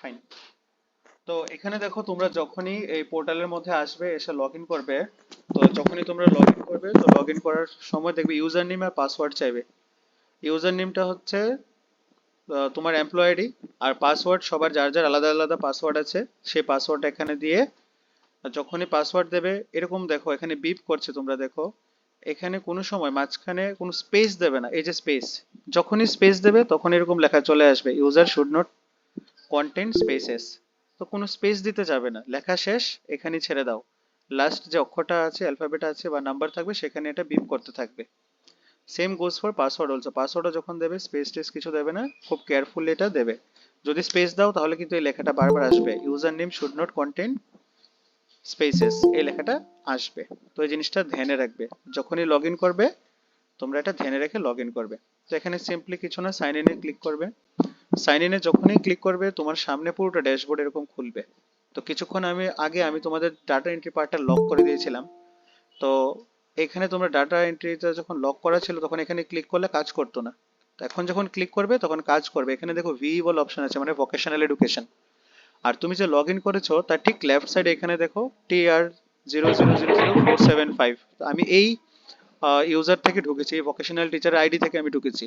Fine. তো এখানে দেখো তোমরা যখনই এই পোর্টালের মধ্যে আসবে, এসে লগ ইন করবে, তো যখনই তোমরা লগ ইন করবে, তো লগ ইন করার সময় দেখবে ইউজার নেম আর পাসওয়ার্ড চাইবে। ইউজার নেমটা হচ্ছে তোমার এমপ্লয় আইডি, আর পাসওয়ার্ড সবার যার যার আলাদা আলাদা পাসওয়ার্ড আছে, সেই পাসওয়ার্ড এখানে দিয়ে যখনই পাসওয়ার্ড দেবে, এরকম দেখো এখানে বিপ করছে, তোমরা দেখো এখানে কোনো সময় মাঝখানে কোনো স্পেস দেবে না, এই যে স্পেস, যখনই স্পেস দেবে তখন এরকম লেখা চলে আসবে, user should not content spaces. তো কোনো স্পেস দিতে যাবে না, লেখা শেষ, এখানে ছেড়ে দাও। লাস্ট যে অক্ষরটা আছে, অ্যালফাবেট আছে বা নাম্বার থাকবে, সেখানে এটা বিপ করতে থাকবে। Same goes for password also, পাসওয়ার্ডও যখন দেবে স্পেস টেস কিছু দেবে না, খুব কেয়ারফুলি এটা দেবে। যদি স্পেস দাও তাহলে কিন্তু এই লেখাটা বারবার আসবে, user name should not contain spaces, এই লেখাটা আসবে। তো এই জিনিসটা ধ্যানে রাখবে, যখনই লগ ইন করবে তোমরা এটা ধ্যানে রেখে লগ ইন করবে। তো এখানে সিম্পলি কিছু না, সাইন ইনে ক্লিক করবে। সাইন ইনে যখনই ক্লিক করবে তোমার সামনে পুরোটা ড্যাশবোর্ড এরকম খুলবে। তো কিছুক্ষণ আমি তোমাদের ডাটা এন্ট্রি পার্টটা লক করে দিয়েছিলাম। তো এখানে তোমরা ডাটা এন্ট্রিটা যখন লক করা ছিল তখন এখানে ক্লিক করলে কাজ করতো না। তো এখন যখন ক্লিক করবে তখন কাজ করবে। এখানে দেখো ভি বলে অপশন আছে, মানে ভোকেশনাল এডুকেশন। আর তুমি যে লগ ইন করেছো তার ঠিক লেফট সাইডে এখানে দেখো TR000475। আমি এই ইউজার থেকে ঢুকেছি, এই ভোকেশনাল টিচার আইডি থেকে আমি ঢুকেছি।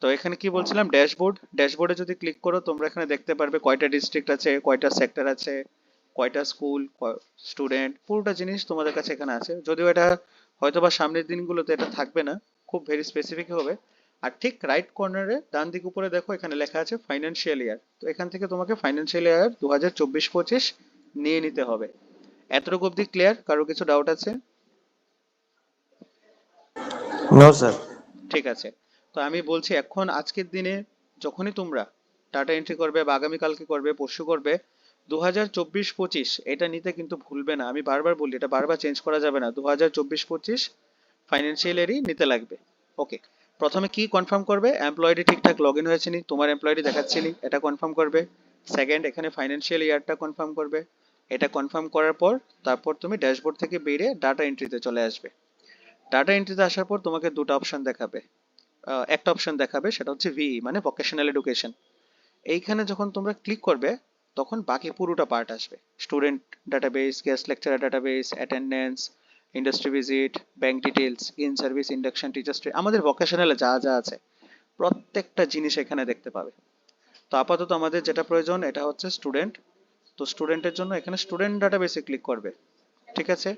তো এখানে কি বলছিলাম, ড্যাশবোর্ড, ড্যাশবোর্ডে যদি ক্লিক করো তোমরা এখানে দেখতে পারবে কয়টা ডিস্ট্রিক্ট আছে, কয়টা সেক্টর আছে, কয়টা স্কুল, স্টুডেন্ট, পুরোটা জিনিস তোমাদের কাছে এখানে আছে। যদিও এটা হয়তোবা সামনের দিনগুলোতে এটা থাকবে না, খুব ভেরি স্পেসিফিক হবে। আর ঠিক রাইট কর্নারে ডান দিক উপরে দেখো এখানে লেখা আছে ফাইন্যান্সিয়াল ইয়ার, তো এখান থেকে তোমাকে ফাইন্যান্সিয়াল ইয়ার 2024-25 নিয়ে নিতে হবে। এতটুকু অব্দি ক্লিয়ার? কারো কিছু ডাউট আছে? No sir. ঠিক আছে। তো আমি বলছি এখন আজকের দিনে যখনই তোমরা ডাটা এন্ট্রি করবে বা আগামীকালকে করবে, পরশু করবে, 2024-25 এটা নিতে কিন্তু ভুলবে না। আমি বারবার বলি, এটা বারবার চেঞ্জ করা যাবে না, 2024-25 ফাইন্যান্সিয়াল ইয়ারই নিতে লাগবে। ওকে। প্রথমে কি কনফার্ম করবে, এমপ্লয়ডি ঠিকঠাক লগ ইন হয়েছে নি, তোমার এমপ্লয়ডি দেখাচ্ছে নি, এটা কনফার্ম করবে। সেকেন্ড, এখানে ফাইন্যান্সিয়াল ইয়ারটা কনফার্ম করবে। এটা কনফার্ম করার পর তারপর তুমি ড্যাশবোর্ড থেকে বেরিয়ে ডাটা এন্ট্রিতে চলে আসবে। ডাটা এন্ট্রিতে আসার পর তোমাকে দুটো অপশন দেখাবে। একটা অপশন দেখাবে, সেটা হচ্ছে ভিই মানে ভোকেশনাল এডুকেশন। এইখানে যখন তোমরা ক্লিক করবে তখন বাকি পুরোটা পার্ট আসবে, student database, guest lecturer database, attendance, industry visit, bank details, in service induction, teachers, আমাদের ভোকেশনালে যা যা আছে প্রত্যেকটা জিনিস এখানে দেখতে পাবে। তো আপাতত আমাদের যেটা প্রয়োজন এটা হচ্ছে স্টুডেন্ট। তো স্টুডেন্টের জন্য এখানে স্টুডেন্ট ডাটাবেসে ক্লিক করবে। ঠিক আছে?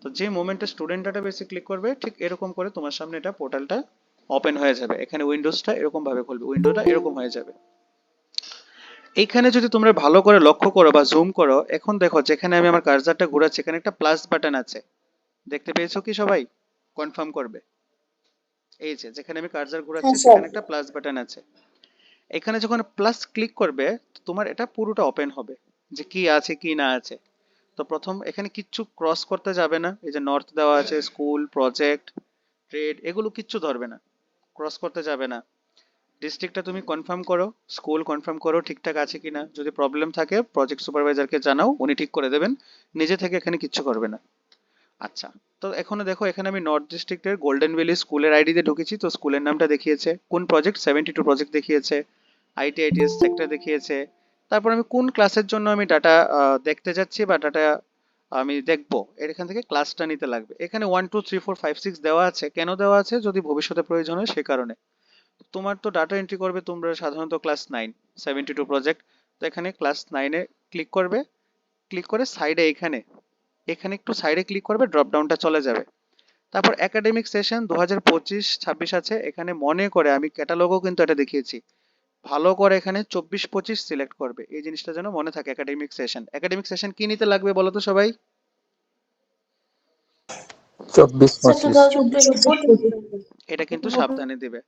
তো যে মোমেন্টে স্টুডেন্ট ডাটাবেসে ক্লিক করবে ঠিক এরকম করে তোমার সামনে এটা পোর্টালটা ওপেন হয়ে যাবে। এখানে উইন্ডোজটা এরকম ভাবে খুলবে, উইন্ডোটা এরকম হয়ে যাবে। এইখানে যদি তোমরা ভালো করে লক্ষ্য করো বা জুম করো, এখন দেখো যেখানে আমি আমার কার্সারটা ঘোরাচ্ছি এখানে একটা প্লাস বাটন আছে, দেখতে পেয়েছো কি সবাই? কনফার্ম করবে। এই যে যেখানে আমি কার্সার ঘোরাচ্ছি হ্যাঁ স্যার। সেখানে একটা প্লাস বাটন আছে। এখানে যখন প্লাস ক্লিক করবে তোমার এটা পুরোটা ওপেন হবে, যে কি আছে কি না আছে। তো প্রথম এখানে কিচ্ছু ক্রস করতে যাবে না, এই যে নর্থ দেওয়া আছে, স্কুল, প্রজেক্ট, ট্রেড, এগুলো কিচ্ছু ধরবে না, ক্রস করতে যাবে না। ডিস্ট্রিক্টটা তুমি কনফার্ম করো, স্কুল কনফার্ম করো ঠিকঠাক আছে কিনা, যদি প্রবলেম থাকে প্রজেক্ট সুপারভাইজারকে জানাও, উনি ঠিক করে দেবেন, নিজে থেকে এখানে কিচ্ছু করবে না। আচ্ছা। তো এখানে দেখো এখানে আমি নর্থ ডিস্ট্রিক্টের গোল্ডেন ভ্যালি স্কুলের আইডি দিয়ে ঢুকেছি, তো স্কুলের নামটা দেখিয়েছে, কোন প্রজেক্ট 72 প্রজেক্ট দেখিয়েছে, আইটিআইটিএস সেক্টর দেখিয়েছে। তারপর আমি কোন ক্লাসের জন্য আমি ডাটা দেখতে যাচ্ছি বা ডাটা আমি দেখবো, এর এখান থেকে ক্লাসটা নিতে লাগবে। এখানে 1 2 3 4 5 6 দেওয়া আছে, কেন দেওয়া আছে, যদি ভবিষ্যতে প্রয়োজন হয় সে কারণে। তোমার তো ডাটা এন্ট্রি করবে তোমরা সাধারণত ক্লাস 9, 72 প্রজেক্ট। তো এখানে ক্লাস 9-এ ক্লিক করবে, ক্লিক করে সাইডে এখানে এখানে একটু সাইডে ক্লিক করবে, ড্রপ ডাউনটা চলে যাবে। তারপর একাডেমিক সেশন 2025-26 আছে, এখানে মনে করে আমি ক্যাটালগও কিন্তু এটা দেখিয়েছি, ভালো করে এখানে 24-25 সিলেক্ট করবে, এই জিনিসটা যেন মনে থাকে। একাডেমিক সেশন, একাডেমিক সেশন কি নিতে লাগবে বলো তো সবাই? স্যার 24-25। 2024। এটা কিন্তু সাবধানে দিবে।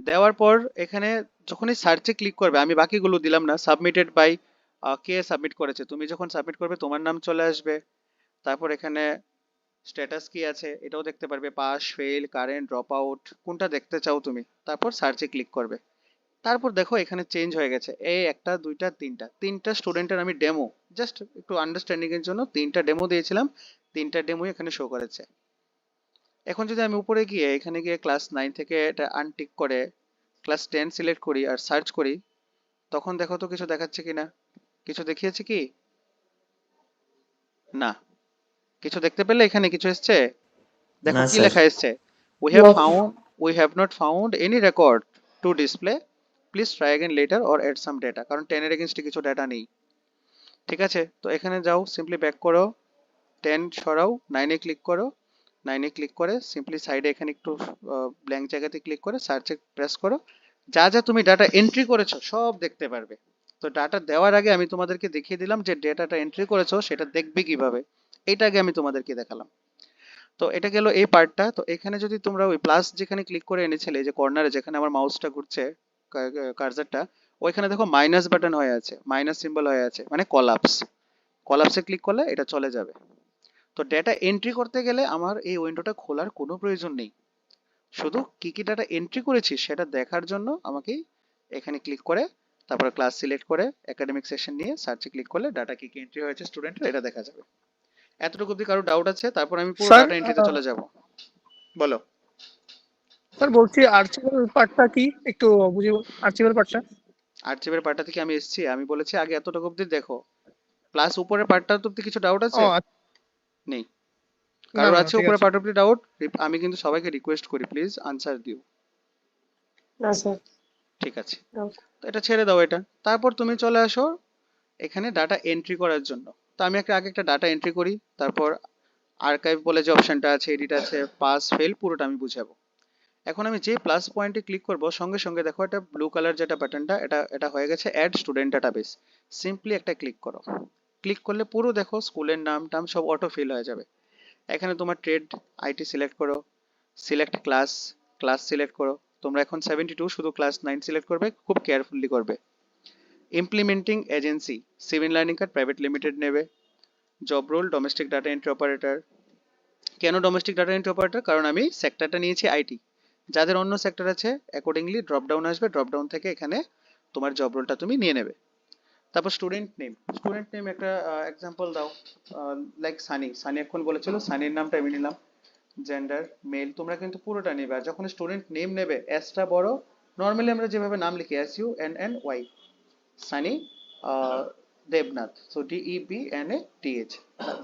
দেওয়ার পর এখানে যখনই সার্চে ক্লিক করবে, আমি বাকিগুলো দিলাম না, সাবমিটেড বাই কে সাবমিট করেছে, তুমি যখন সাবমিট করবে তোমার নাম চলে আসবে। তারপর এখানে স্ট্যাটাস কি আছে এটাও দেখতে পারবে, pass, fail, current, drop out, কোনটা দেখতে চাও তুমি। তারপর সার্চে ক্লিক করবে। তারপর দেখো এখানে চেঞ্জ হয়ে গেছে, এই একটা দুইটা তিনটা, তিনটা স্টুডেন্টের আমি ডেমো, জাস্ট একটু আন্ডারস্ট্যান্ডিং এর জন্য তিনটা ডেমো দিয়েছিলাম, তিনটা ডেমো এখানে শো করেছে। এখন যদি আমি উপরে গিয়ে এখানে গিয়ে ক্লাস 9 থেকে এটা আনটিক করে ক্লাস 10 সিলেক্ট করি আর সার্চ করি, তখন দেখো তো কিছু দেখাচ্ছে কিনা, কিছু দেখিয়েছে কি? না। কিছু দেখতে পেলে এখানে কিছু এসছে? দেখো না কি স্যার। লেখা এসছে, Not we have not found any record to display, please try again later or add some data, কারণ 10 এর এগেইনস্টে কিছু ডেটা নেই। ঠিক আছে, তো এখানে যাও, সিম্পলি ব্যাক করো, 10 সরাও, 9 এ ক্লিক করো, 9 এ ক্লিক করে সিম্পলি সাইডে এখানে একটু ব্ল্যাঙ্ক জায়গাতে ক্লিক করে সার্চে প্রেস করো, যা যা তুমি ডাটা এন্ট্রি করেছো সব দেখতে পারবে। তো ডাটা দেওয়ার আগে আমি তোমাদেরকে দেখিয়ে দিলাম যে ডেটাটা এন্ট্রি করেছো সেটা দেখবে কিভাবে, এটা আগে আমি তোমাদেরকে দেখালাম। তো এটা গেল এই পার্টটা। তো এখানে যদি তোমরা ওই প্লাস যেখানে ক্লিক করে এনেছিলে, যে কর্নারে যেখানে আমার মাউসটা ঘুরছে, কার্সারটা, ওইখানে দেখো মাইনাস বাটন হয়ে আছে, মাইনাস সিম্বল হয়ে আছে, মানে কলাপস। কলাপসে ক্লিক করলে এটা চলে যাবে। তো ডেটা এন্ট্রি করতে গেলে আমার এই উইন্ডোটা খোলার কোনো প্রয়োজন নেই, শুধু কি কি ডাটা এন্ট্রি করেছি সেটা দেখার জন্য আমাকে এখানে ক্লিক করে তারপরে ক্লাস সিলেক্ট করে একাডেমিক সেশন নিয়ে সার্চে ক্লিক করলে ডাটা কি কি এন্ট্রি হয়েছে স্টুডেন্টের এটা দেখা যাবে। এতটুকু অব্দি কারো ডাউট আছে? তারপর আমি পুরো স্যার, ডাটা এন্ট্রিতে চলে যাব। বলো। স্যার বলছি আর্চিভেল পার্টটা কি একটু বুঝিয়ে আর্চিভেল পার্টটা। আর্চিভের পার্টটা থেকে আমি এসেছি, আমি বলেছি আগে এতটুকু অব্দি দেখো, প্লাস উপরের পার্টটা তো অব্দি কিছু ডাউট ও আছে? নেই? না কারোর না আছে ঠিক উপরের আছে। পার্ট অব্দি ডাউট? আমি কিন্তু সবাইকে রিকোয়েস্ট করি প্লিজ আনসার দিও। না স্যার। ঠিক আছে, তো এটা ছেড়ে দাও এটা। তারপর তুমি চলে আসো এখানে ডাটা এন্ট্রি করার জন্য। তো আমি আগে একটা ডাটা এন্ট্রি করি, তারপর আর্কাইভ বলে যে অপশনটা আছে, এডিট আছে, পাস ফেল পুরোটা আমি বুঝাবো। এখন আমি যে প্লাস পয়েন্টে ক্লিক করব সঙ্গে সঙ্গে দেখো এটা ব্লু কালার যেটা বাটনটা, এটা এটা হয়ে গেছে অ্যাড স্টুডেন্ট ডাটাবেস। সিম্পলি একটা ক্লিক করো, ক্লিক করলে পুরো দেখো স্কুলের নাম টাম সব অটো ফিল হয়ে যাবে। এখানে তোমার ট্রেড আইটি সিলেক্ট করো, সিলেক্ট ক্লাস, ক্লাস সিলেক্ট করো। তোমরা এখন 72 শুধু ক্লাস 9 সিলেক্ট করবে, খুব কেয়ারফুলি করবে। Implementing agency civil learning card private limited নেবে। Job role domestic data entry operator. কেন ডোমেস্টিক ডাটা এন্ট্রি অপারেটর? কারণ আমি সেক্টরটা নিয়েছি আইটি, যাদের অন্য সেক্টর আছে অ্যাকর্ডিংলি ড্রপ ডাউন আসবে, ড্রপ ডাউন থেকে এখানে তোমার জব রোলটা তুমি নিয়ে নেবে। তারপর স্টুডেন্ট নেম একটা এক্সাম্পল দাও, লাইক সানি, সানি এখন বলেছিল, সানির নামটা আমি নিলাম। জেন্ডার মেল, তোমরা কিন্তু পুরোটা নেবে। আর যখন স্টুডেন্ট নেম নেবে এসটা বড়, নর্মালি আমরা যেভাবে নাম লিখি SUNNY, Sunny Debnath, so DEBNATH।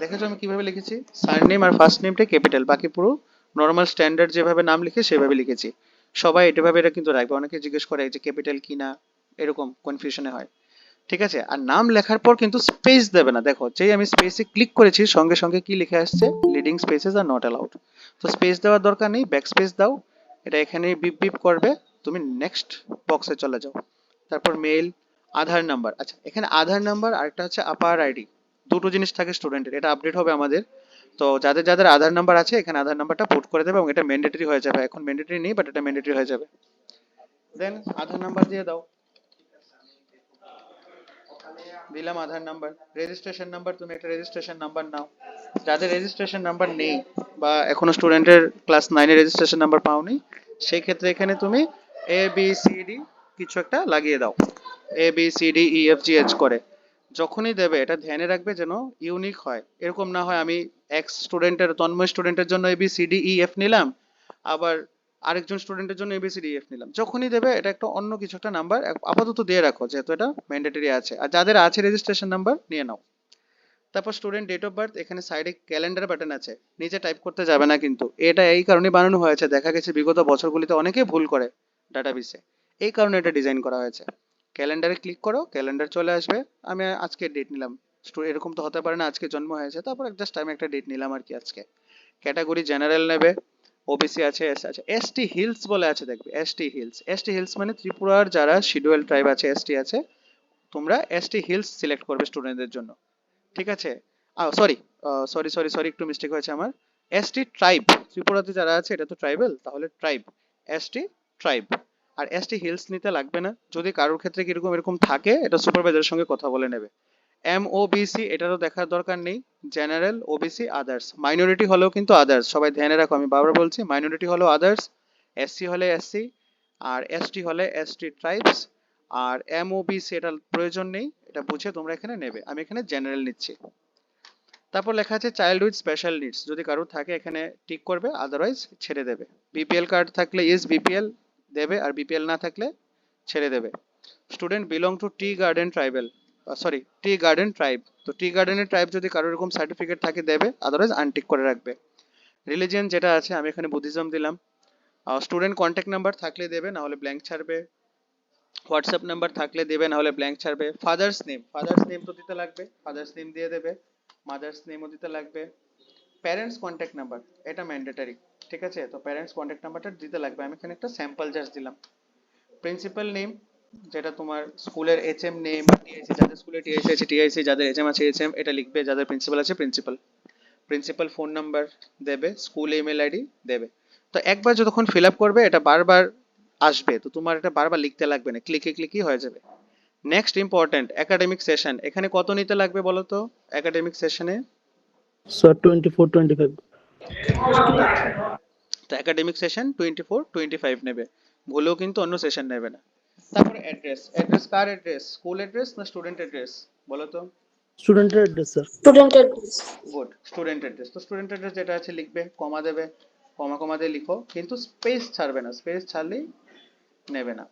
দেখেছো আমি কিভাবে লিখেছি? সারনেম আর ফার্স্ট নেমটা ক্যাপিটাল, বাকি পুরো নর্মাল স্ট্যান্ডার্ড যেভাবে নাম লিখে সেভাবে লিখেছি। সবাই এটাভাবে এটা কিন্তু রাখবে, অনেকে জিজ্ঞেস করে যে ক্যাপিটাল কি না, এরকম কনফিউশনে হয়। ঠিক আছে, আর নাম লেখার পর কিন্তু স্পেস দেবে না। দেখো যেই আমি স্পেসে ক্লিক করেছি সঙ্গে সঙ্গে কি লিখে আসছে, leading spaces are not allowed. তো স্পেস দেওয়ার দরকার নেই, ব্যাক স্পেস দাও, এটা এখানে বিপ বিপ করবে, তুমি নেক্সট বক্সে চলে যাও। তারপর মেল, আধার নাম্বার। আচ্ছা, এখানে আধার নাম্বার আরেকটা হচ্ছে আপার আইডি, দুটো জিনিস থাকে স্টুডেন্টের, এটা আপডেট হবে আমাদের। তো যাদের যাদের আধার নাম্বার আছে এখানে আধার নাম্বারটা পুট করে দেবে, এবং এটা ম্যান্ডেটরি হয়ে যাবে। এখন ম্যান্ডেটরি নেই, বাট এটা ম্যান্ডেটরি হয়ে যাবে। দেন আধার নাম্বার দিয়ে দাও, দিলাম আধার নাম্বার। রেজিস্ট্রেশন নাম্বার, তুমি একটা রেজিস্ট্রেশন নাম্বার নাও। যাদের রেজিস্ট্রেশন নাম্বার নেই বা এখনো স্টুডেন্টের ক্লাস 9 এর রেজিস্ট্রেশন নাম্বার পাওনি, সেই ক্ষেত্রে এখানে তুমি ABCD কিছু একটা লাগিয়ে দাও, ABCDEFGH করে। যখনই দেবে এটা ধ্যানে রাখবে যেন ইউনিক হয়, এরকম না হয় আমি এক্স স্টুডেন্টের, তন্ময় স্টুডেন্টের জন্য ABCDEF নিলাম, আবার আরেকজন স্টুডেন্টের জন্য ABCDEF নিলাম। যখনই দেবে এটা একটা অন্য কিছু একটা নাম্বার আপাতত দিয়ে রাখো, যেহেতু এটা ম্যান্ডেটরি আছে। আর যাদের আছে রেজিস্ট্রেশন নাম্বার নিয়ে নাও। তারপর স্টুডেন্ট ডেট অফ বার্থ, এখানে সাইডে ক্যালেন্ডার বাটন আছে, নিচে টাইপ করতে যাবে না কিন্তু, এটা এই কারণে বানানো হয়েছে, দেখা গেছে বিগত বছরগুলিতে অনেকেই ভুল করে ডাটাবেসে, এই কারণে এটা ডিজাইন করা হয়েছে। ক্যালেন্ডারে ক্লিক করো, ক্যালেন্ডার চলে আসবে। আমি আজকে ডেট নিলাম, এরকম তো হতে পারে না আজকে জন্ম হয়েছে, তারপর জাস্ট আমি একটা ডেট নিলাম আর কি আজকে। ক্যাটাগরি জেনারেল নেবে, ওবিসি আছে, এস আছে, এসটি হিলস বলে আছে, দেখবে এসটি হিলস। এসটি হিলস মানে ত্রিপুরার যারা শিডিউল ট্রাইব আছে, এসটি আছে, তোমরা এসটি হিলস সিলেক্ট করবে স্টুডেন্টদের জন্য। ঠিক আছে, সরি সরি সরি সরি একটু মিস্টেক হয়েছে আমার। এসটি ট্রাইব, ত্রিপুরাতে যারা আছে এটা তো ট্রাইবেল, তাহলে ট্রাইব, এসটি ট্রাইব। আর এসটি হিলস নিতে লাগবে না, যদি কারোর ক্ষেত্রে কিরকম এরকম থাকে এটা সুপারভাইজারের সঙ্গে কথা বলে নেবে। MOBC এটারও দেখার দরকার নেই, জেনারেল, ওবিসি, আদার্স। মাইনরিটি হলেও কিন্তু আদার্স, সবাই ধ্যানে রাখো, আমি বারবার বলছি মাইনরিটি হলেও আদার্স, SC হলে SC, আর ST হলে ST ট্রাইবস। আর MOBC এটার প্রয়োজন নেই, এটা বুঝে তোমরা এখানে নেবে, আমি এখানে জেনারেল নিচ্ছি। তারপর লেখা আছে চাইল্ড উইথ স্পেশাল নিডস, যদি কারোর থাকে এখানে টিক করবে, আদারওয়াইজ ছেড়ে দেবে। BPL কার্ড থাকলে ইস BPL দেবে, আর BPL না থাকলে ছেড়ে দেবে। Student belong to tea garden tribal, sorry tea garden tribe. তো টি গার্ডেনের ট্রাইব যদি কারোর এরকম সার্টিফিকেট থাকে দেবে, আদারওয়াইজ আনটিক করে রাখবে। রিলিজিয়ন যেটা আছে আমি এখানে বুদ্ধিজম দিলাম। স্টুডেন্ট কন্ট্যাক্ট নাম্বার থাকলে দেবে, না হলে ব্ল্যাঙ্ক ছাড়বে। হোয়াটসঅ্যাপ নাম্বার থাকলে দেবে, না হলে ব্ল্যাঙ্ক ছাড়বে। ফাদার্স নেম তো দিতে লাগবে, ফাদার্স নেম দিয়ে দেবে। মাদার্স নেমও দিতে লাগবে। প্যারেন্টস কন্ট্যাক্ট নাম্বার, এটা ম্যান্ডেটারি, ঠিক আছে? তো প্যারেন্টস কন্ট্যাক্ট নাম্বারটা দিতে লাগবে, আমি এখানে একটা স্যাম্পল জাস্ট দিলাম। প্রিন্সিপাল নেম, যেটা তোমার স্কুলের এইচএম নেম, টিআইসি যাদের স্কুলে টিআইসি আছে টিআইসি, যাদের এইচএম আছে এইচএম, এটা লিখবে। যাদের প্রিন্সিপাল আছে প্রিন্সিপাল। প্রিন্সিপাল ফোন নাম্বার দেবে, স্কুল ইমেল আইডি দেবে। তো একবার যতক্ষণ ফিল আপ করবে এটা বারবার আসবে, তো তোমার এটা বারবার লিখতে লাগবে না, ক্লিকে ক্লিকই হয়ে যাবে। Next important, academic session. এখানে কত নিতে লাগবে বলো তো একাডেমিক সেশনে? Sir, 24-25. গুড। তো একাডেমিক সেশন 24-25 নেবে, ভুলেও কিন্তু অন্য সেশন নেবে না। তারপরে অ্যাড্রেস কার অ্যাড্রেস? স্কুল অ্যাড্রেস না স্টুডেন্ট অ্যাড্রেস বলো তো? Student address, sir. Student address. Good, student address. তো স্টুডেন্ট অ্যাড্রেস যেটা আছে লিখবে, কমা দেবে, কমা দিয়ে লিখো, কিন্তু স্পেস ছাড়বে না, স্পেস ছাড়লেই নেবে না।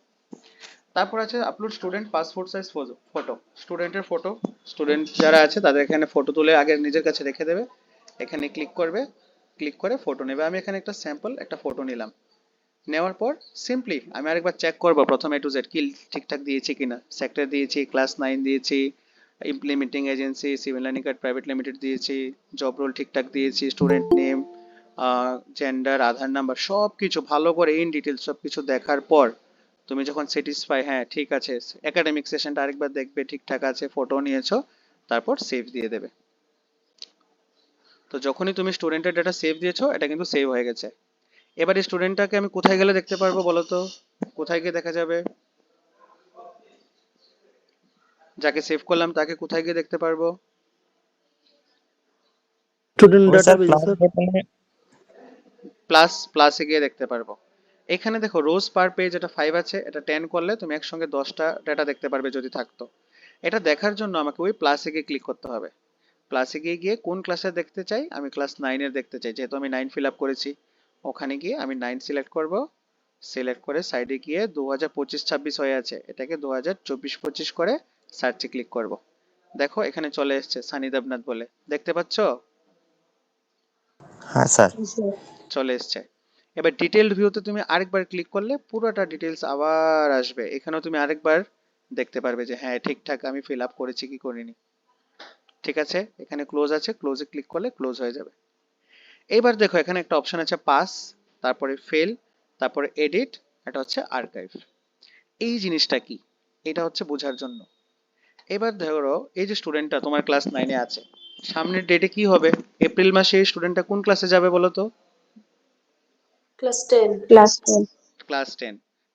তারপর আছে upload student passport size photo, স্টুডেন্টের ফটো। স্টুডেন্ট যারা আছে তাদের এখানে ফটো তুলে আগে নিজের কাছে রেখে দেবে, এখানে ক্লিক করবে, ক্লিক করে ফটো নেবে। আমি এখানে একটা স্যাম্পল একটা ফটো নিলাম। নেওয়ার পর সিম্পলি আমি আরেকবার চেক করবো প্রথম A to Z কি ঠিকঠাক দিয়েছি কিনা। সেক্টর দিয়েছি, ক্লাস 9 দিয়েছি, implementing agency civil lining card private limited দিয়েছি, জব রোল ঠিকঠাক দিয়েছি, স্টুডেন্ট নেম, জেন্ডার, আধার নাম্বার, সব কিছু ভালো করে ইন ডিটেলস সব কিছু দেখার পর তুমি যখন স্যাটিসফাই, হ্যাঁ ঠিক আছে, একাডেমিক সেশনটা আরেকবার দেখবে ঠিকঠাক আছে, ফটো নিয়েছো, তারপর সেভ দিয়ে দেবে। তো যখনই তুমি স্টুডেন্টের ডাটা সেভ দিয়েছো এটা কিন্তু সেভ হয়ে গেছে। এবার এই স্টুডেন্টটাকে আমি কোথায় গেলে দেখতে পারবো বলো তো? কোথায় গিয়ে দেখা যাবে? যাকে সেভ করলাম তাকে কোথায় গিয়ে দেখতে পারবো? Student वो sir database, plus sir. Button में প্লাসে গিয়ে দেখতে পারবো। এখানে দেখো রোজ পার পেজ, এটা 5 আছে, এটা 10 করলে তুমি একসঙ্গে 10টা ডাটা দেখতে পারবে যদি থাকতো। এটা দেখার জন্য আমাকে ওই প্লাসে গিয়ে ক্লিক করতে হবে। প্লাসে গিয়ে গিয়ে কোন ক্লাসে দেখতে চাই? আমি ক্লাস 9 এর দেখতে চাই, যেহেতু আমি 9 ফিল আপ করেছি। ওখানে গিয়ে আমি 9 সিলেক্ট করব। সিলেক্ট করে সাইডে গিয়ে 2025-26 হয়ে আছে, এটাকে 2024-25 করে সার্চে ক্লিক করব। দেখো এখানে চলে এসেছে সানি দেবনাথ বলে, দেখতে পাচ্ছো? हाँ सर। Yes, sir. চলে এসেছে। এবার ডিটেইলড ভিউতে তুমি আরেকবার ক্লিক করলে পুরোটা ডিটেলস আবার আসবে, এখানেও তুমি আরেকবার দেখতে পারবে যে হ্যাঁ ঠিকঠাক আমি ফিল আপ করেছি কি করিনি। ঠিক আছে, এখানে ক্লোজ আছে, ক্লোজে ক্লিক করলে ক্লোজ হয়ে যাবে। এইবার দেখো এখানে একটা অপশন আছে পাস, তারপরে ফেল, তারপরে এডিট, এটা হচ্ছে আর্কাইভ। এই জিনিসটা কি এটা হচ্ছে বোঝার জন্য। এবার ধরো এই যে স্টুডেন্টটা তোমার ক্লাস 9 এ আছে, সামনের ডেটে কি হবে? এপ্রিল মাসে এই স্টুডেন্টটা কোন ক্লাসে যাবে বলো তো? Class 10. Class 10. ক্লাস 10।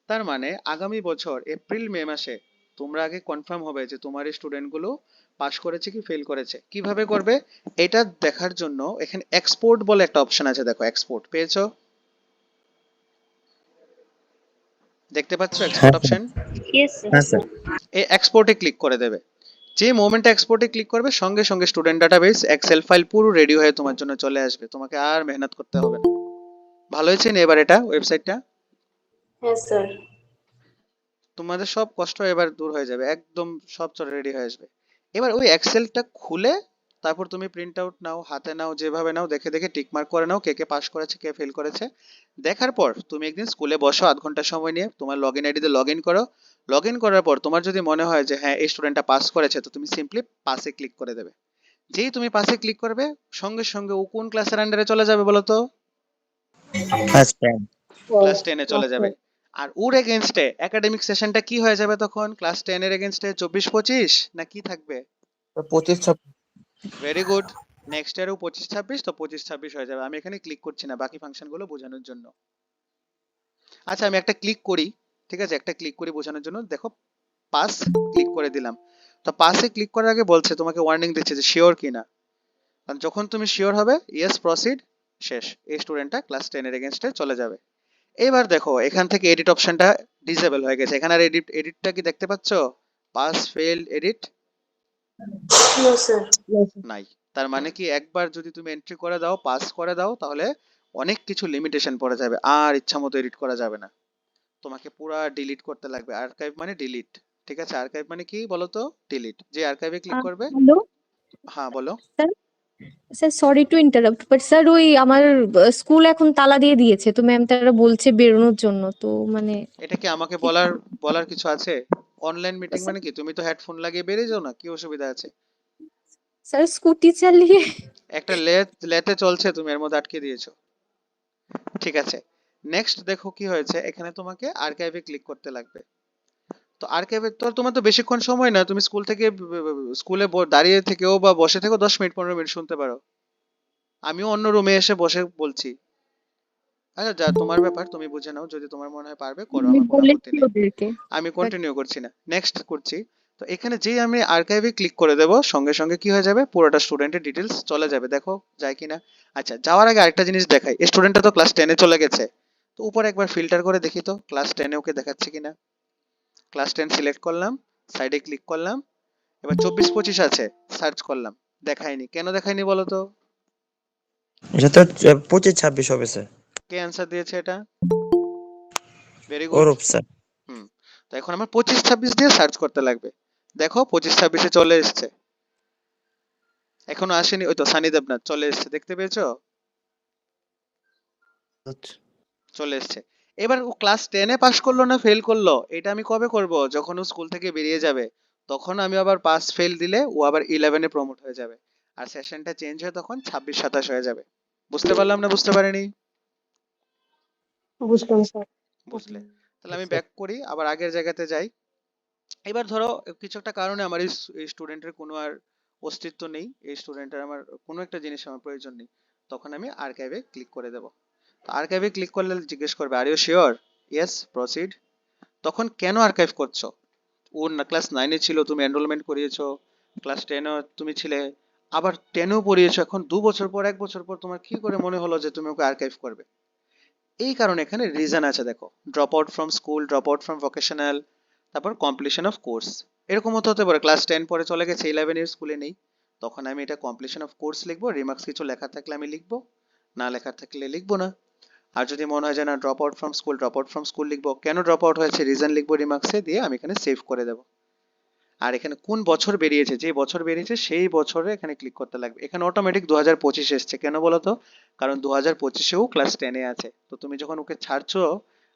তার মানে আগামী বছর এপ্রিল মে মাসে তোমরা আগে কনফার্ম হবে যে তোমার এই স্টুডেন্টগুলো পাস করেছে কি ফেল করেছে। কিভাবে করবে এটা দেখার জন্য এখানে এক্সপোর্ট বলে একটা অপশন আছে, দেখো এক্সপোর্ট পেয়েছো? দেখতে পাচ্ছ हाँ export sir. Option? Yes, sir. हाँ सर। এই এক্সপোর্টে ক্লিক করে দেবে। যে মোমেন্টে এক্সপোর্টে ক্লিক করবে সঙ্গে সঙ্গে স্টুডেন্ট ডাটাবেস এক্সেল ফাইল পুরো রেডি হয়ে তোমার জন্য চলে আসবে, তোমাকে আর মেহনত করতে হবে না। ভালো হয়েছে না এবার এটা ওয়েবসাইটটা? Yes, sir. তোমাদের সব কষ্ট এবার দূর হয়ে যাবে, একদম সব রেডি হয়ে আসবে। এবার ওই এক্সেলটা খুলে তারপর তুমি প্রিন্ট আউট নাও, হাতে নাও, যেভাবে নাও, দেখে দেখে টিক মার্ক করে নাও কে কে পাস করেছে কে ফেল করেছে। দেখার পর তুমি একদিন স্কুলে বসো 0.5 ঘন্টা সময় নিয়ে, তোমার লগ ইন আইডিতে লগ ইন করো। লগ ইন করার পর তোমার যদি মনে হয় যে হ্যাঁ এই স্টুডেন্টটা পাস করেছে, তো তুমি সিম্পলি পাসে ক্লিক করে দেবে। যেই তুমি পাসে ক্লিক করবে সঙ্গে সঙ্গে ও কোন ক্লাসের আন্ডারে চলে যাবে বলো তো? क्लास 10। ক্লাস 10 এ চলে যাবে। আর ওর এগেইনস্টে একাডেমিক সেশনটা কি হয়ে যাবে তখন? ক্লাস 10 এর এগেইনস্টে 24-25 না কি থাকবে? तो 25-26। Very good. নেক্সট ইয়ারও 25-26, তো 25-26 হয়ে যাবে। আমি এখানে ক্লিক করছি না বাকি ফাংশনগুলো বোঝানোর জন্য। আচ্ছা আমি একটা ক্লিক করি, ঠিক আছে একটা ক্লিক করি বোঝানোর জন্য। দেখো পাস ক্লিক করে দিলাম। তো পাসে ক্লিক করার আগে বলছে তোমাকে ওয়ার্নিং দিচ্ছে যে শিওর কিনা। কারণ যখন তুমি শিওর হবে ইয়েস প্রসিড, শেষ, এই স্টুডেন্টটা ক্লাস 10 এর এগেইনস্টে চলে যাবে। এবার দেখো এখান থেকে এডিট অপশনটা ডিসেবল হয়ে গেছে, এখানে আর এডিটটা কি দেখতে পাচ্ছো? Pass fail edit No, sir. নাই। তার মানে কি একবার যদি তুমি এন্ট্রি করে দাও পাস করে দাও তাহলে অনেক কিছু লিমিটেশন পড়ে যাবে, আর ইচ্ছা মতো এডিট করা যাবে না, তোমাকে পুরা ডিলিট করতে লাগবে। আর্কাইভ মানে ডিলিট, ঠিক আছে? আর্কাইভ মানে কি বলো তো? ডিলিট। যে আর্কাইভে ক্লিক করবে, হ্যালো হ্যাঁ বলো। Sir. Sir sorry to interrupt, but sir ওই আমার স্কুল এখন তালা দিয়ে দিয়েছে, তো ম্যাম তারা বলছে বেরোনোর জন্য, তো মানে এটা কি আমাকে কি বলার বলার কিছু আছে? Online meeting sir? মানে কি? তুমি তো হেডফোন লাগিয়ে বেরিয়ে যাও না, কি অসুবিধা আছে? স্যার স্কুটি চালিয়ে একটা লেতে চলছে, তুমি এর মধ্যে আটকে দিয়েছো। ঠিক আছে, নেক্সট দেখো কি হয়েছে, এখানে তোমাকে আর্কাইভে ক্লিক করতে লাগবে। তো আর্কাইভে তো তোমার তো বেশিক্ষণ সময় না, তুমি স্কুল থেকে স্কুলে দাঁড়িয়ে থেকেও বা বসে থেকেও 10 মিনিট 15 মিনিট শুনতে পারো। আমিও অন্য রুমে এসে বসে বলছি। আচ্ছা যা তোমার ব্যাপার, তুমি বুঝে নাও, যদি তোমার মনে হয় পারবে করো, আমি আমার কোনো আপত্তি বলেছি নেই। ওদেরকে। আমি বাট কন্টিনিউ করছি না, নেক্সট করছি। তো এখানে যেই আমি আর্কাইভে ক্লিক করে দেব, সঙ্গে সঙ্গে কি হয়ে যাবে, পুরোটা স্টুডেন্টের ডিটেলস চলে যাবে। দেখো যায় কিনা। আচ্ছা যাওয়ার আগে আরেকটা জিনিস দেখাই, স্টুডেন্টটা তো ক্লাস 10-এ চলে গেছে। তো উপরে একবার ফিল্টার করে দেখি তো ক্লাস 10-এ ওকে দেখাচ্ছে কিনা। ক্লাস 10 সিলেক্ট করলাম, সাইডে ক্লিক করলাম, এবার 24-25 আছে, সার্চ করলাম, দেখায়নি। কেন দেখায়নি বলো তো? এটা তো 25-26 হবে স্যার। কে অ্যান্সার দিয়েছে এটা? Very good. ওরূপ স্যার। হুম। তো এখন আমার 25-26 দিয়ে সার্চ করতে লাগবে। দেখো 25-26-এ চলে এসছে। এখনো আসেনি, ওই তো সানি দেবনাথ চলে এসছে, দেখতে পেয়েছো? আচ্ছা চলে এসছে। এবার ও ক্লাস 10-এ পাস করলো না ফেল করলো, এটা আমি কবে করব? যখন ও স্কুল থেকে বেরিয়ে যাবে। তখন আমি আবার পাস ফেল দিলে ও আবার 11-এ প্রমোট হয়ে যাবে। আর সেশনটা চেঞ্জ হয়ে তখন 26-27 হয়ে যাবে। বুঝতে পারলাম না বুঝতে পারিনি? বুঝলাম স্যার। বুঝলে? তাহলে আমি স্যার। ব্যাক করি, আবার আগের জায়গাতে যাই। এবার ধরো কিছু একটা কারণে আমার এই স্টুডেন্টের কোনো আর অস্তিত্ব নেই, এই স্টুডেন্টের আমার কোনো একটা জিনিস আমার প্রয়োজন নেই। তখন আমি আর্কাইভে ক্লিক করে দেবো। আর্কাইভে ক্লিক করলে জিজ্ঞেস করবে are you sure? Yes, proceed. তখন কেন আর্কাইভ করছো? ও না ক্লাস 9-এ ছিল, তুমি এনরোলমেন্ট করিয়েছো, ক্লাস 10-এও তুমি ছিলে, আবার 10-এও পড়িয়েছো, এখন 2 বছর পর 1 বছর পর তোমার কি করে মনে হলো যে তুমি ওকে আর্কাইভ করবে? এই কারণে এখানে রিজন আছে, দেখো, drop out from school, drop out from vocational, তারপর কমপ্লিশন অফ কোর্স। এরকম হতে পারে ক্লাস 10 পরে চলে গেছে, 11 এর স্কুলে নেই, তখন আমি এটা কমপ্লিশন অফ কোর্স লিখবো, রিমার্কস কিছু লেখা থাকলে আমি লিখবো, না লেখা থাকলে লিখবো না। আর যদি মনে হয় যে না drop out from school, drop out from school লিখবো, কেন ড্রপ আউট হয়েছে রিজন লিখবো রিমার্কসে, দিয়ে আমি এখানে সেভ করে দেবো। আর এখানে কোন বছর বেরিয়েছে, যে বছর বেরিয়েছে সেই বছরে এখানে ক্লিক করতে লাগবে। এখানে অটোমেটিক 2025 এসছে, কেন বলো তো? কারণ 2025-এও ক্লাস 10-এ আছে। তো তুমি যখন ওকে ছাড়ছো,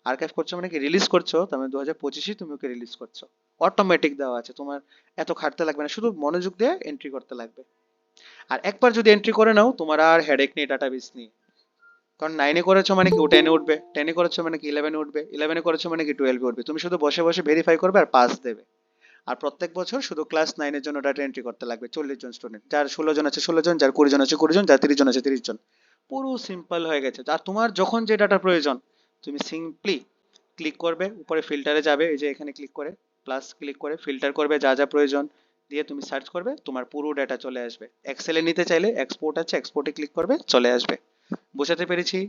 আর্কাইভ করছো মানে কি রিলিজ করছো, তার মানে 2025-এ তুমি ওকে রিলিজ করছো। অটোমেটিক দেওয়া আছে, তোমার এত খাটতে লাগবে না, শুধু মনোযোগ দিয়ে এন্ট্রি করতে লাগবে। আর একবার যদি এন্ট্রি করে নাও, তোমার আর হেডেক নেই ডাটাবেস নিয়ে। কারণ 9-এ করেছো মানে কি ও 10-এ উঠবে, 10-এ করেছো মানে কি 11-এ উঠবে, 11-এ করেছো মানে কি 12-এ উঠবে, তুমি শুধু বসে বসে ভেরিফাই করবে আর পাস দেবে। আর প্রত্যেক বছর শুধু ক্লাস 9-এর জন্য ডাটা এন্ট্রি করতে লাগবে 40 জন স্টুডেন্ট, যার 16 জন আছে 16 জন, যার 20 জন আছে 20 জন, যার 30 জন আছে 30 জন। পুরো সিম্পল হয়ে গেছে। আর তোমার যখন যে ডাটা প্রয়োজন, তুমি সিম্পলি ক্লিক করবে, উপরে ফিল্টারে যাবে, এই যে এখানে ক্লিক করে প্লাস ক্লিক করে ফিল্টার করবে যা যা প্রয়োজন, দিয়ে তুমি সার্চ করবে, তোমার পুরো ডাটা চলে আসবে। এক্সেলে নিতে চাইলে এক্সপোর্ট আছে, এক্সপোর্টে ক্লিক করবে, চলে আসবে। বোঝাতে পেরেছি?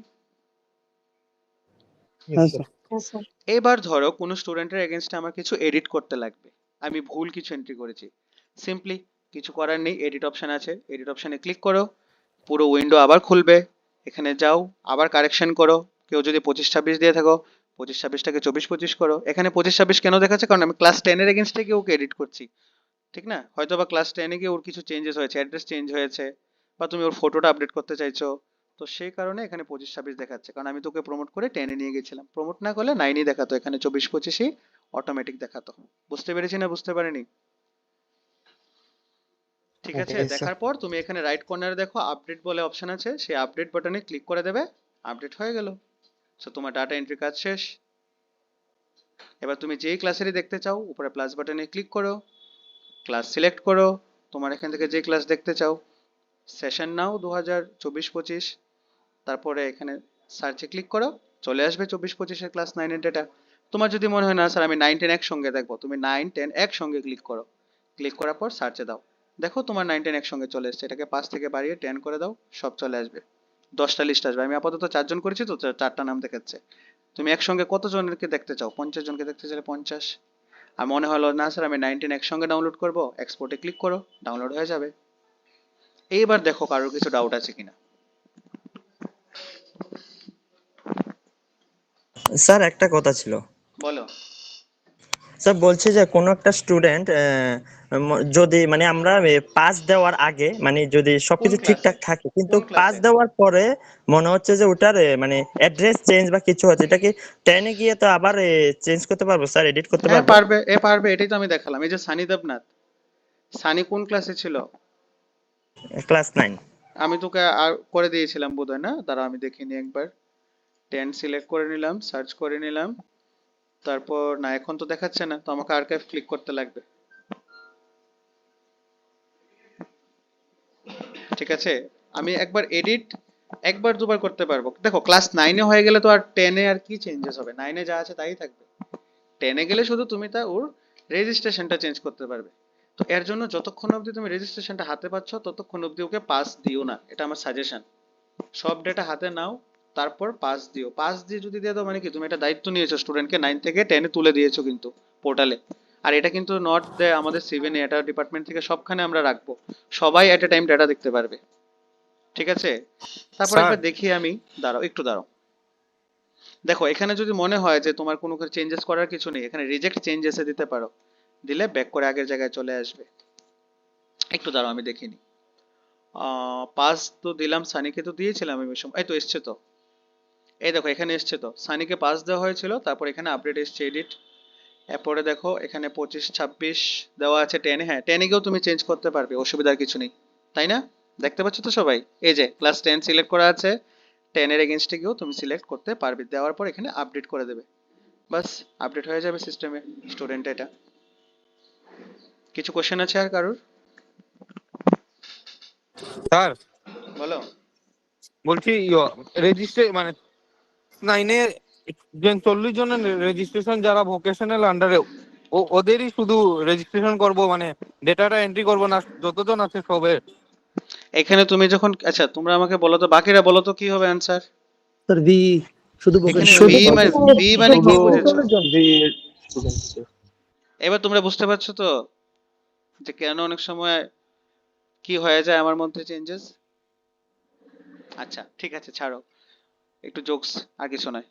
হ্যাঁ স্যার। হ্যাঁ স্যার। এবার ধরো কোনো স্টুডেন্টের এগেনস্টে আমার কিছু এডিট করতে লাগবে, আমি ভুল কিছু এন্ট্রি করেছি। সিম্পলি কিছু করার নেই, এডিট অপশন আছে, এডিট অপশনে ক্লিক করো, পুরো উইন্ডো আবার খুলবে। এখানে যাও, আবার কারেকশন করো। কেউ যদি 25-26 দিয়ে থাকো, 25-26টাকে 24-25 করো। এখানে 25-26 কেন দেখাচ্ছে? কারণ আমি ক্লাস 10-এর এগেনস্টে গিয়ে ওকে এডিট করছি, ঠিক না? হয়তো বা ক্লাস 10-এ গিয়ে ওর কিছু চেঞ্জেস হয়েছে, অ্যাড্রেস চেঞ্জ হয়েছে, বা তুমি ওর ফটোটা আপডেট করতে চাইছো। তো সেই কারণে এখানে 25-26 দেখাচ্ছে, কারণ আমি তোকে প্রমোট করে 10-এ নিয়ে গেছিলাম। প্রমোট না করলে 9-ই দেখাতো, এখানে 24-25-ই অটোমেটিক দেখাতো। বুঝতে পেরেছি না বুঝতে পারিনি? ঠিক আছে, Yes, sir. দেখার পর তুমি এখানে রাইট কর্নারে দেখো আপডেট বলে অপশন আছে, সেই আপডেট বাটনে ক্লিক করে দেবে, আপডেট হয়ে গেল। সো তোমার ডাটা এন্ট্রি কাজ শেষ। এবার তুমি যেই ক্লাসেরই দেখতে চাও, উপরে প্লাস বাটনে ক্লিক করো, ক্লাস সিলেক্ট করো, তোমার এখান থেকে যে ক্লাস দেখতে চাও, সেশন নাও 2024-25, তারপরে এখানে সার্চে ক্লিক করো, চলে আসবে 24-25-এর ক্লাস 9-এর ডেটা। তোমার যদি মনে হয় না স্যার আমি 9-10 একসঙ্গে দেখবো, তুমি 9-10 একসঙ্গে ক্লিক করো, ক্লিক করার পর সার্চে দাও, দেখো তোমার 9-10 একসঙ্গে চলে এসছে। এটাকে 5 থেকে বাড়িয়ে 10 করে দাও, সব চলে আসবে। 10টা লিস্ট আসবে। আমি আপাতত 4 জন করেছি তো 4টা নাম দেখাচ্ছে। তুমি একসঙ্গে কতজনকে দেখতে চাও? 50 জনকে দেখতে চাইলে 50। আর মনে হলো না স্যার আমি 9-10 একসঙ্গে ডাউনলোড করবো, এক্সপোর্টে ক্লিক করো, ডাউনলোড হয়ে যাবে। এইবার দেখো কারোর কিছু ডাউট আছে কিনা। স্যার একটা কথা ছিল। বলো। স্যার বলছি যে কোনো একটা স্টুডেন্ট যদি মানে আমরা পাস দেওয়ার আগে মানে যদি কোন সবকিছু ক্লাসে ঠিকঠাক থাকে কিন্তু কোন পাস ক্লাসে দেওয়ার পরে মনে হচ্ছে যে ওটার মানে অ্যাড্রেস চেঞ্জ বা কিছু হচ্ছে, এটা কি 10-এ গিয়ে তো আবার চেঞ্জ করতে পারবো স্যার, এডিট করতে হ্যাঁ পারবো? পারবে, পারবে, এটাই তো আমি দেখালাম। এই যে সানি দেবনাথ, সানি কোন ক্লাসে ছিল? ক্লাস 9। আমি তোকে আর করে দিয়েছিলাম বোধহয়, না? দাঁড়া আমি দেখিনি একবার। 10 সিলেক্ট করে নিলাম, সার্চ করে নিলাম, তারপর না এখন তো দেখাচ্ছে না, তো আমাকে আর্কাইভ ক্লিক করতে লাগবে। ঠিক আছে, আমি একবার এডিট একবার দুবার করতে পারবো। দেখো ক্লাস 9-এ হয়ে গেলে তো আর 10-এ আর কি চেঞ্জেস হবে, 9-এ যা আছে তাই থাকবে। 10-এ গেলে শুধু তুমি তা ওর রেজিস্ট্রেশনটা চেঞ্জ করতে পারবে। তো এর জন্য যতক্ষণ অবধি তুমি রেজিস্ট্রেশনটা হাতে পাচ্ছ ততক্ষণ অবধি ওকে পাস দিও না, এটা আমার সাজেশন। সব ডেটা হাতে নাও, তারপর পাস দিও। পাস দিয়ে যদি দিয়ে দাও মানে কি তুমি এটা দায়িত্ব নিয়েছো, স্টুডেন্টকে 9 থেকে 10-এ তুলে দিয়েছো কিন্তু পোর্টালে। আর এটা কিন্তু নট আমাদের 7-এ, এটা ডিপার্টমেন্ট থেকে সবখানে আমরা রাখবো, সবাই এট এ টাইম ডেটা দেখতে পারবে। ঠিক আছে, তারপর স্যার একবার দেখি আমি, দাঁড়াও একটু দাঁড়াও। দেখো এখানে যদি মনে হয় যে তোমার কোনো চেঞ্জেস করার কিছু নেই, এখানে রিজেক্ট চেঞ্জেসে দিতে পারো, দিলে ব্যাক করে আগের জায়গায় চলে আসবে। একটু দাঁড়াও আমি দেখিনি। পাস তো দিলাম, সানিকে তো দিয়েছিলাম আমি সময়, এই তো এসছে তো, এই দেখো এখানে এসছে তো, সানিকে পাস দেওয়া হয়েছিল, তারপর এখানে আপডেট এসছে, এডিট। এরপরে দেখো এখানে 25-26 দেওয়া আছে 10-এ। হ্যাঁ 10-এ গিয়েও তুমি চেঞ্জ করতে পারবে, অসুবিধার কিছু নেই, তাই না? দেখতে পাচ্ছ তো সবাই, এই যে ক্লাস 10 সিলেক্ট করা আছে, 10-এর এগেনস্টে গিয়েও তুমি সিলেক্ট করতে পারবে। দেওয়ার পর এখানে আপডেট করে দেবে, বাস আপডেট হয়ে যাবে সিস্টেমে স্টুডেন্ট। এটা কিছু কোশ্চেন আছে আর কারোর? স্যার বলো। বলছি রেজিস্ট্রে মানে 9-এ যে 40 জনের রেজিস্ট্রেশন যারা ভোকেশনাল আন্ডারে, ওদেরই শুধু রেজিস্ট্রেশন করব, মানে ডেটাটা এন্ট্রি করব না যতজন আছে সবের? এখানে তুমি যখন, আচ্ছা তোমরা আমাকে বলো তো, বাকিরা বলো তো কি হবে অ্যান্সার? স্যার ভি শুধু এখানে ভোকেশনাল ভি মানে, ভি মানে কি শুধু বুঝেছো? student। এবার তোমরা বুঝতে পারছো তো যে কেন অনেক সময় কি হয়ে যায় আমার মধ্যে চেঞ্জেস। আচ্ছা ঠিক আছে ছাড়ো, একটু জোকস, আর কিছু নয়।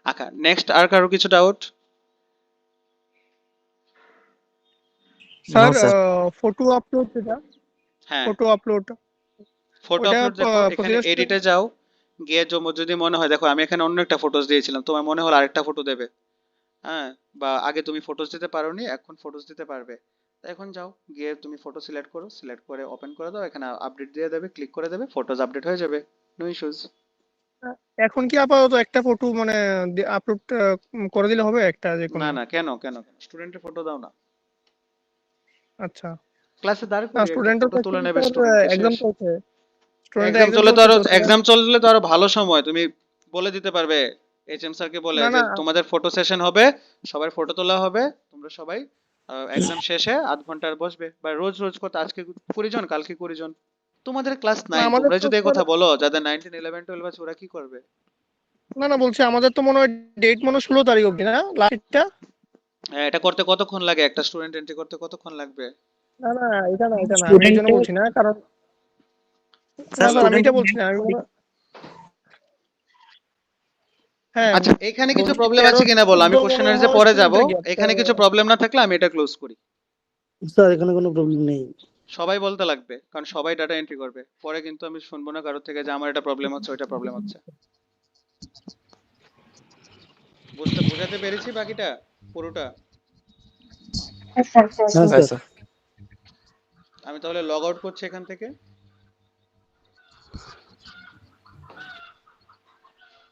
আচ্ছা নেক্সট, আর কারো কিছু doubt? Sir sir. Photo upload যেটা, হ্যাঁ ফটো আপলোড ফটো ওটা আপলোড, দেখো এখানে প্রতিটা এডিটে যাও, গিয়ে যদি মনে হয়, দেখো আমি এখানে অন্য একটা ফটোস দিয়েছিলাম, তোমার মনে হলো আরেকটা ফটো দেবে, হ্যাঁ, বা আগে তুমি ফটোস দিতে পারোনি এখন ফটোস দিতে পারবে, তা এখন যাও গিয়ে তুমি ফটো সিলেক্ট করো, সিলেক্ট করে ওপেন করে দাও, এখানে আপডেট দিয়ে দেবে, ক্লিক করে দেবে, ফটোস আপডেট হয়ে যাবে, নো ইস্যুস। এখন কি আপাতত একটা ফটো মানে আপলোড করে দিলে হবে একটা যে কোনো? না না, কেন কেন কেন, স্টুডেন্টের ফটো দাও না, আচ্ছা, ক্লাসে দাঁড় না করিয়ে একটা স্টুডেন্টের ফটো তুলে নেবে, স্টুডেন্টকে এক্সাম শেষ। চলছে, স্টুডেন্টের এক্সাম এক্সাম চললে তো চলছে আরো, তো সেটা। এক্সাম চললে তো আরো ভালো সময়, তুমি বলে দিতে পারবে এইচএম স্যারকে বলে না যে না তোমাদের ফটো সেশন হবে, সবার ফটো তোলা হবে, তোমরা সবাই এক্সাম শেষে আধ ঘন্টার বসবে, বা রোজ রোজ কত, আজকে 20 জন কালকে 20 জন। তোমাদের ক্লাস না, 9, আমাদের তোমরা তো যদি এই স্যার, কথা বলো, যাদের 9, 10, 11, 12 আছে ওরা কি করবে? না না বলছি আমাদের তো মনে হয় ডেট মনে হয় 16 তারিখ অবধি, না লাস্টটা? হ্যাঁ, এটা করতে কতক্ষণ লাগে, একটা স্টুডেন্ট এন্ট্রি করতে কতক্ষণ লাগবে? না না এটা না, আমি এই জন্য স্টুডেন্টের বলছি না, কারণ না স্যার স্যার আমি এটা স্টুডেন্টের বলছি না, আমি হ্যাঁ আচ্ছা এখানে কিছু বলছি প্রবলেম 13 আছে কিনা বলো, আমি 14 মনে কোশ্চেনের যে হয় পরে যাব, স্টুডেন্টের গ্যাপ। এখানে কিছু প্রবলেম না থাকলে আমি এটা ক্লোজ করি। স্যার এখানে কোনো প্রবলেম নেই। সবাই বলতে লাগবে, কারণ সবাই ডাটা এন্ট্রি করবে, পরে কিন্তু আমি শুনবো না কারোর থেকে যে আমার এটা প্রবলেম হচ্ছে ওইটা প্রবলেম হচ্ছে। বোঝাতে পেরেছি বাকিটা পুরোটা? হ্যাঁ হ্যাঁ স্যার। স্যার। আমি তাহলে লগ আউট করছি এখান থেকে।